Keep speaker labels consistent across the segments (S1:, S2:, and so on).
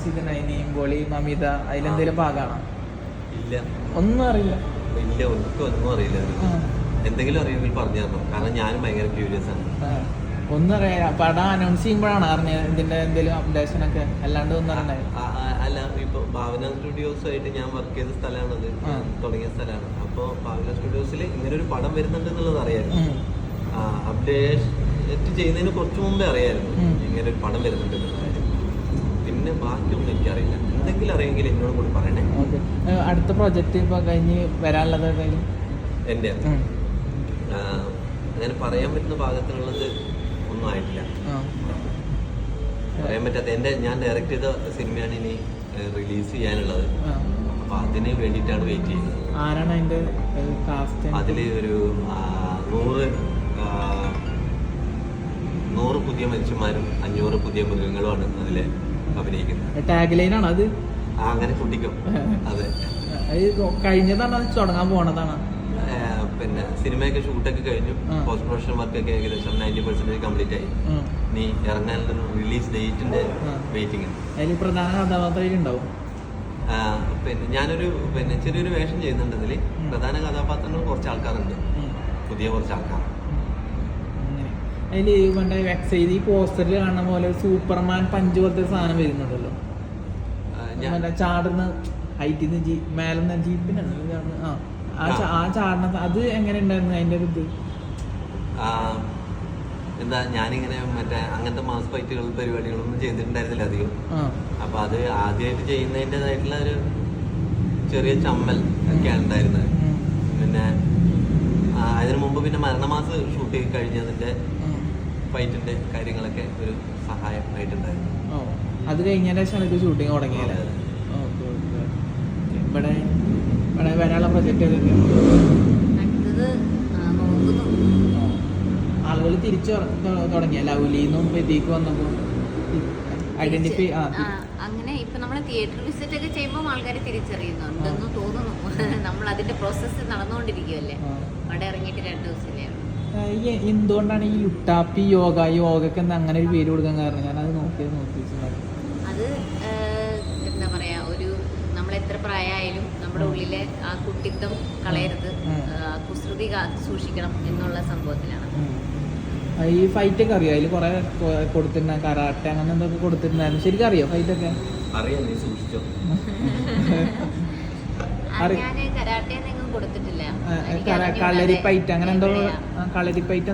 S1: Announce ചെയ്തിട്ടുണ്ടായി നീമ്പോളി Mamitha അതിലെന്തെങ്കിലും ഭാഗമാണോ?
S2: ഇല്ല,
S1: ഒന്നും അറിയില്ല.
S2: ഇല്ല, ഒന്നും അറിയില്ല. എന്തെങ്കിലും അറിയുമെങ്കിൽ പറഞ്ഞു തരണം, കാരണം ഞാനും ഭയങ്കര ക്യൂരിയസ് ആണ്.
S1: ഒന്നും അറിയാം. പടം അനൗൺസ് ചെയ്യുമ്പോഴാണ് അറിഞ്ഞത് ഇതിന്റെ എന്തെങ്കിലും അപ്ഡേഷൻ ഒക്കെ, അല്ലാണ്ട് ഒന്നും അറിയണ്ടായി.
S2: അല്ല, ഇപ്പൊ ഭാവന സ്റ്റുഡിയോസ് ആയിട്ട് ഞാൻ വർക്ക് ചെയ്ത സ്ഥലമാണത്, തുടങ്ങിയ സ്ഥലമാണ്. അപ്പോൾ ഭാവന സ്റ്റുഡിയോസിൽ ഇങ്ങനെ ഒരു പടം വരുന്നുണ്ട് എന്നുള്ളത് അറിയായിരുന്നു. അപ്ഡേറ്റ് ചെയ്യുന്നതിന് കുറച്ച് മുമ്പേ അറിയായിരുന്നു ഇങ്ങനെ ഒരു പടം വരുന്നുണ്ട് എന്നുള്ള കാര്യം. പിന്നെ ബാക്കിയൊന്നും എനിക്കറിയില്ല. എന്തെങ്കിലും അറിയെങ്കിൽ എന്നോട് കൂടി പറയണേ.
S1: അടുത്ത പ്രൊജക്ട് ഇപ്പൊ കഴിഞ്ഞ് വരാനുള്ളത്
S2: എൻ്റെ അങ്ങനെ പറയാൻ പറ്റുന്ന ഭാഗത്തിനുള്ളത് ഒന്നും ആയിട്ടില്ല. പറയാൻ പറ്റാത്ത ഞാൻ ഡയറക്റ്റ് ചെയ്ത സിനിമയാണ് ഇനി റിലീസ് ചെയ്യാനുള്ളത്. അപ്പൊ അതിന് വേണ്ടിയിട്ടാണ് വെയിറ്റ് ചെയ്യുന്നത്.
S1: ആരാണ് അതിന്റെ കാസ്റ്റ്?
S2: അതില് ഒരു 100 പുതിയ മനുഷ്യന്മാരും 500 പുതിയ മൃഗങ്ങളുമാണ് അതില് അഭിനയിക്കുന്നത്.
S1: ടാഗ് ലൈനാണ് അത്.
S2: അങ്ങനെ കുട്ടിക്കും. അതെ,
S1: കഴിഞ്ഞതാണ്, അത് തുടങ്ങാൻ പോണതാണ്.
S2: പിന്നെ സിനിമയൊക്കെ ഷൂട്ടൊക്കെ കഴിഞ്ഞു, പോസ്റ്റ് പ്രൊഡക്ഷൻ വർക്കൊക്കെ ഏകദേശം 90% കംപ്ലീറ്റ് ആയി. നീ ഇറങ്ങാനുള്ള റിലീസ് ഡേറ്റിന്റെ വെയിറ്റിംഗ്.
S1: അതിൽ പ്രധാന കഥാപാത്രം ഉണ്ടാവും.
S2: പിന്നെ ഞാനൊരു ചെറിയൊരു വേഷം ചെയ്യുന്നുണ്ട് ഇതില്. പ്രധാന കഥാപാത്രങ്ങൾ കുറച്ച് ആൾക്കാരുണ്ട്, പുതിയ കുറച്ച് ആൾക്കാർ.
S1: അതില് മറ്റേ വെബ്സൈറ്റ് ഈ പോസ്റ്ററിൽ കാണുന്ന പോലെ സൂപ്പർമാൻ പഞ്ച് പോലത്തെ സാധനം വരുന്നുണ്ടല്ലോ, ചാടുന്ന ഹൈറ്റിന്ന് മേലെന്ന ജീപ്പിനാണ് ആ ചാടണ. അത് എങ്ങനെ ഉണ്ടായിരുന്നു അതിന്റെ ഒരു ഇത്?
S2: എന്താ, ഞാനിങ്ങനെ മറ്റേ അങ്ങനത്തെ മാസ് ഫൈറ്റുകൾ പരിപാടികളൊന്നും ചെയ്തിട്ടുണ്ടായിരുന്നില്ല അധികം. അപ്പൊ അത് ആദ്യമായിട്ട് ചെയ്യുന്നതിൻ്റെതായിട്ടുള്ള ഒരു ചെറിയ ചമ്മൽ ഒക്കെയാണ് ഉണ്ടായിരുന്നത്. പിന്നെ അതിനു മുമ്പ് പിന്നെ മരണമാസ് ഷൂട്ട് ചെയ്ത് കഴിഞ്ഞതിന്റെ ഫൈറ്റിന്റെ കാര്യങ്ങളൊക്കെ ഒരു സഹായം ആയിട്ടുണ്ടായിരുന്നു.
S1: അത് കഴിഞ്ഞതിന് ശേഷം ഇത് ഷൂട്ടിങ് തുടങ്ങിയത്. ഇവിടെ വരാനുള്ള പ്രൊജക്ട് ആളുകൾ തിരിച്ചു തുടങ്ങിയ ലൗലിന്നും പെതിക്ക് വന്നപ്പോ ഐഡന്റിഫൈ
S3: അങ്ങനെ ഇപ്പൊ നമ്മള് തിയേറ്റർ വിസിറ്റ് ഒക്കെ ചെയ്യുമ്പോൾ ആൾക്കാർ തിരിച്ചറിയുന്നുണ്ടെന്ന് തോന്നുന്നു. നമ്മൾ അതിന്റെ പ്രോസസ്സ് നടന്നുകൊണ്ടിരിക്കുകയല്ലേ. അവിടെ ഇറങ്ങിയിട്ട് 2 ദിവസത്തിലേ.
S1: എന്തുകൊണ്ടാണ് ഈ ലുട്ടാപ്പി യോഗക്ക് അങ്ങനെ ഒരു പേര് കൊടുക്കാൻ കാരണം? ഞാനത് നോക്കി
S3: അത് എന്താ പറയാ, ഒരു നമ്മൾ എത്ര പ്രായമായാലും നമ്മുടെ ഉള്ളിലെ ആ കുട്ടിത്വം കളയരുത്, കുസൃതി സൂക്ഷിക്കണം എന്നുള്ള സംഭവത്തിലാണ്.
S1: ഈ ഫൈറ്റ് ഒക്കെ അറിയോ? അതിൽ കുറെ കൊടുത്തിരുന്ന കരാട്ടെ അങ്ങനെ എന്തൊക്കെ കൊടുത്തിരുന്നായിരുന്നു. ശരിക്കും അറിയോ ഫൈറ്റ് ഒക്കെ?
S3: ഞാന് കരാട്ടെ കൊടുത്തിട്ടില്ല.
S1: കളരിപ്പയറ്റ് അങ്ങനെ എന്തോ, കളരിപ്പയറ്റ്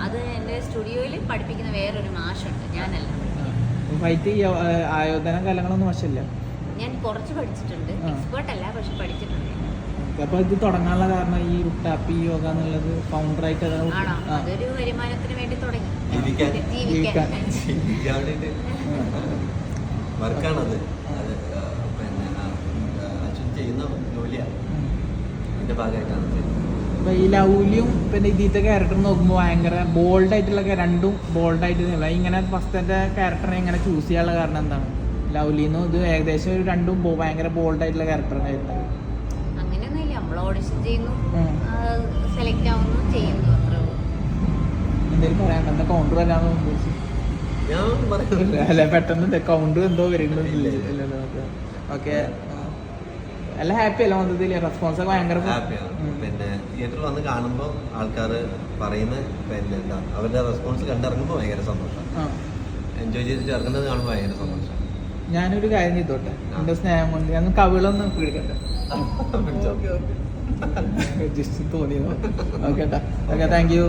S3: അത് എന്റെ സ്റ്റുഡിയോയിൽ പഠിപ്പിക്കുന്ന വേറൊരു മാഷുണ്ട്, ഞാനല്ല.
S1: ഫൈറ്റ് ആയോധന കലകളൊന്നും മോശമില്ല.
S3: ഞാൻ കുറച്ച് പഠിച്ചിട്ടുണ്ട്, എക്സ്പേർട്ട് അല്ല, പക്ഷെ പഠിച്ചിട്ടുണ്ട്.
S1: അപ്പൊ ഇത് തുടങ്ങാനുള്ള കാരണം ഈ ലുട്ടാപ്പി യോഗ എന്നുള്ളത് ഫൗണ്ടറായിട്ട്
S3: അതൊരു വരുമാനത്തിന് വേണ്ടി തുടങ്ങി.
S2: വർക്കാണത്, ചെയ്യുന്ന ജോലിയാണ്, അതിന്റെ ഭാഗമായിട്ടാണ്.
S1: അപ്പൊ ഈ ലൗലിയും പിന്നെ ഇതിന്റെ ക്യാരക്ടർ നോക്കുമ്പോൾ ഭയങ്കര ബോൾഡ് ആയിട്ടുള്ള, രണ്ടും ബോൾഡ് ആയിട്ട് ഇങ്ങനെ ഫസ്റ്റത്തെ ക്യാരക്ടറിനെ ഇങ്ങനെ ചൂസ് ചെയ്യാനുള്ള കാരണം എന്താണ്? ലൗലിന്നും ഇത് ഏകദേശം ഒരു രണ്ടും ഭയങ്കര ബോൾഡ് ആയിട്ടുള്ള ക്യാരക്ടറാണ് വരുന്നത്.
S3: അങ്ങനെയൊന്നുമില്ല, നമ്മൾ ഓഡിഷൻ ചെയ്യുന്നു, സെലക്ട് ആവുന്നു, ചെയ്യുന്നു, അത്രേ ഉള്ളൂ.
S1: എന്തെങ്കിലും പറയാനുണ്ടോ? എന്താ കൗണ്ടർ വരാന്ന് ഉദ്ദേശിച്ചു? അല്ല, പെട്ടെന്ന് കൗണ്ടർ എന്തോ വരുന്നുണ്ടല്ലോ. ഓക്കെ, എല്ലാം ഹാപ്പി അല്ല മൊത്തത്തിൽ? റെസ്പോൺസ് ഒക്കെ ഭയങ്കര
S2: ഹാപ്പിയാണ്. പിന്നെ തിയേറ്ററിൽ വന്ന് കാണുമ്പോൾ ആൾക്കാർ പറയുന്ന പിന്നെ എന്താ, അവരുടെ റെസ്പോൺസ് കണ്ടിറങ്ങുമ്പോൾ ഭയങ്കര സന്തോഷം. എൻജോയ് ചെയ്തിട്ട് ഇറങ്ങുന്നത് കാണുമ്പോൾ ഭയങ്കര സന്തോഷം.
S1: ഞാനൊരു കാര്യം ചെയ്തോട്ടെ, എന്റെ സ്നേഹം കൊണ്ട് ഞാൻ കവിളൊന്ന് പിടിക്കട്ടെ. ജസ്റ്റ് തോന്നിയോ? Okay, thank U.